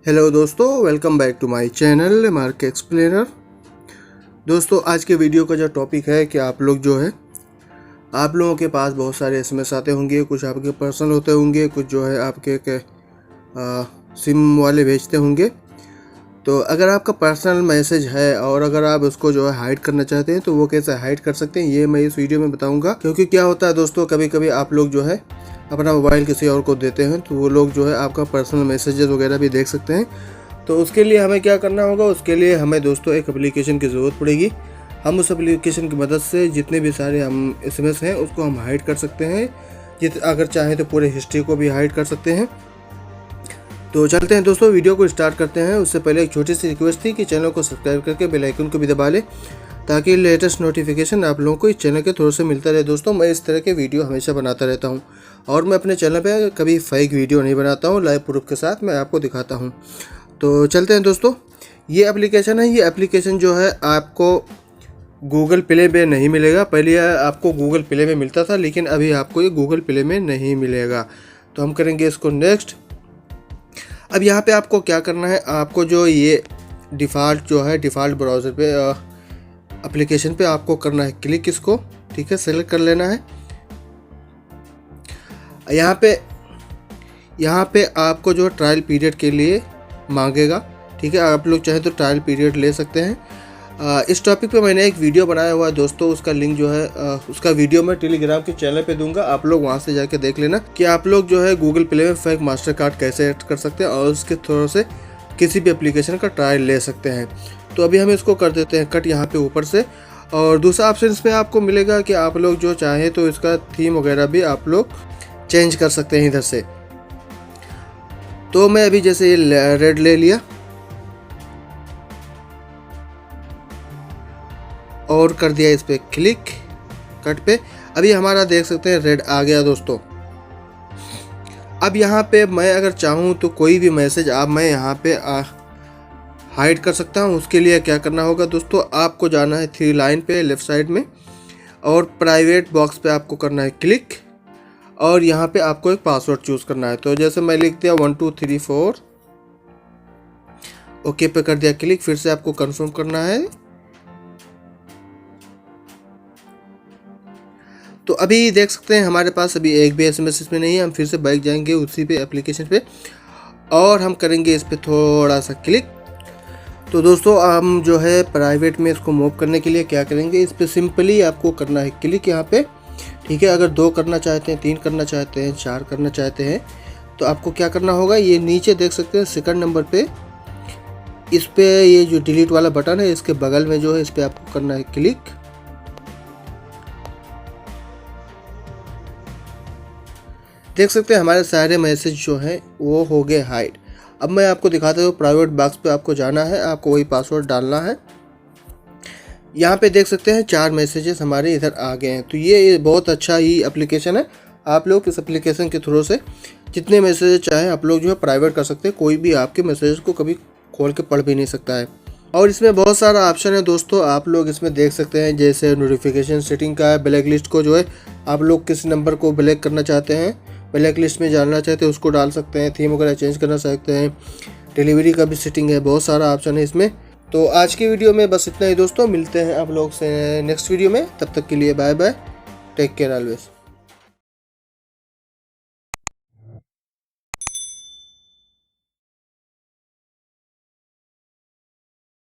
Hello दोस्तों, welcome back to my channel Mark Explainer. दोस्तों, आज के वीडियो का जो टॉपिक है कि आप लोगों के पास बहुत सारे एसएमएस आते होंगे। कुछ आपके पर्सनल होते होंगे, कुछ जो है आपके सिम वाले भेजते होंगे। तो अगर आपका पर्सनल मैसेज है और अगर आप उसको जो है हाइड करना चाहते हैं तो वो कैसे हाइड कर सकते हैं, ये मैं इस वीडियो में बताऊंगा। क्योंकि क्या होता है दोस्तों, कभी कभी आप लोग जो है अपना मोबाइल किसी और को देते हैं तो वो लोग जो है आपका पर्सनल मैसेजेस वगैरह भी देख सकते हैं। तो उसके लिए हमें क्या करना होगा, उसके लिए हमें दोस्तों एक एप्लीकेशन की ज़रूरत पड़ेगी। हम उस एप्लीकेशन की मदद से जितने भी सारे हम एसएमएस हैं उसको हम हाइड कर सकते हैं। अगर चाहें तो पूरे हिस्ट्री को भी हाइड कर सकते हैं। तो चलते हैं दोस्तों, वीडियो को स्टार्ट करते हैं। उससे पहले एक छोटी सी रिक्वेस्ट थी कि चैनल को सब्सक्राइब करके बेल आइकन को भी दबा लें ताकि लेटेस्ट नोटिफिकेशन आप लोगों को इस चैनल के थ्रू से मिलता रहे। दोस्तों, मैं इस तरह के वीडियो हमेशा बनाता रहता हूं और मैं अपने चैनल पे कभी फेक वीडियो नहीं बनाता हूं, लाइव प्रूफ के साथ मैं आपको दिखाता हूं। तो चलते हैं दोस्तों, ये एप्लीकेशन है। ये एप्लीकेशन जो है आपको गूगल प्ले में नहीं मिलेगा। पहले आपको गूगल प्ले में मिलता था, लेकिन अभी आपको ये गूगल प्ले में नहीं मिलेगा। तो हम करेंगे इसको नेक्स्ट। अब यहाँ पे आपको क्या करना है, आपको जो ये डिफ़ॉल्ट ब्राउज़र पे एप्लीकेशन पे आपको करना है क्लिक इसको, ठीक है, सेलेक्ट कर लेना है। यहाँ पे आपको जो ट्रायल पीरियड के लिए मांगेगा, ठीक है। आप लोग चाहे तो ट्रायल पीरियड ले सकते हैं। इस टॉपिक पे मैंने एक वीडियो बनाया हुआ है दोस्तों, उसका लिंक जो है उसका वीडियो मैं टेलीग्राम के चैनल पे दूंगा। आप लोग वहां से जाके देख लेना कि आप लोग जो है गूगल प्ले में फेक मास्टर कार्ड कैसे ऐड कर सकते हैं और उसके थ्रू से किसी भी एप्लीकेशन का ट्रायल ले सकते हैं। तो अभी हम इसको कर देते हैं कट यहाँ पे ऊपर से। और दूसरा ऑप्शन इसमें आपको मिलेगा कि आप लोग जो चाहें तो इसका थीम वगैरह भी आप लोग चेंज कर सकते हैं इधर से। तो मैं अभी जैसे ये रेड ले लिया और कर दिया इस पे क्लिक कट पे। अभी हमारा देख सकते हैं रेड आ गया दोस्तों। अब यहाँ पे मैं अगर चाहूँ तो कोई भी मैसेज मैं यहाँ पे हाइड कर सकता हूँ। उसके लिए क्या करना होगा दोस्तों, आपको जाना है 3 लाइन पे लेफ्ट साइड में और प्राइवेट बॉक्स पे आपको करना है क्लिक और यहाँ पे आपको एक पासवर्ड चूज़ करना है। तो जैसे मैं लिख दिया 1 2 3 4, ओके पे कर दिया क्लिक। फिर से आपको कंफर्म करना है। तो अभी देख सकते हैं हमारे पास अभी एक भी एसएमएस इसमें नहीं है। हम फिर से बैक जाएंगे उसी पे एप्लीकेशन पे और हम करेंगे इस पे थोड़ा सा क्लिक। तो दोस्तों, हम जो है प्राइवेट में इसको मूव करने के लिए क्या करेंगे, इस पे सिंपली आपको करना है क्लिक यहाँ पे, ठीक है। अगर 2 करना चाहते हैं, 3 करना चाहते हैं, 4 करना चाहते हैं तो आपको क्या करना होगा, ये नीचे देख सकते हैं सेकंड नंबर पे इस पे ये जो डिलीट वाला बटन है इसके बगल में जो है इस पे आपको करना है क्लिक। देख सकते हैं हमारे सारे मैसेज जो हैं वो हो गए हाइड। अब मैं आपको दिखाता हूँ, प्राइवेट बॉक्स पे आपको जाना है, आपको वही पासवर्ड डालना है। यहाँ पे देख सकते हैं 4 मैसेजेस हमारे इधर आ गए हैं। तो ये बहुत अच्छा ही एप्लीकेशन है। आप लोग इस एप्लीकेशन के थ्रू से जितने मैसेज चाहे आप लोग जो है प्राइवेट कर सकते हैं। कोई भी आपके मैसेज को कभी खोल के पढ़ भी नहीं सकता है। और इसमें बहुत सारा ऑप्शन है दोस्तों, आप लोग इसमें देख सकते हैं। जैसे नोटिफिकेशन सेटिंग का है, ब्लैक लिस्ट को जो है आप लोग किस नंबर को ब्लैक करना चाहते हैं, ब्लैक लिस्ट में जानना चाहते हैं उसको डाल सकते हैं। थीम वगैरह चेंज करना चाहते हैं, डिलीवरी का भी सेटिंग है, बहुत सारा ऑप्शन है इसमें। तो आज की वीडियो में बस इतना ही दोस्तों। मिलते हैं आप लोग से नेक्स्ट वीडियो में, तब तक के लिए bye bye, take care always.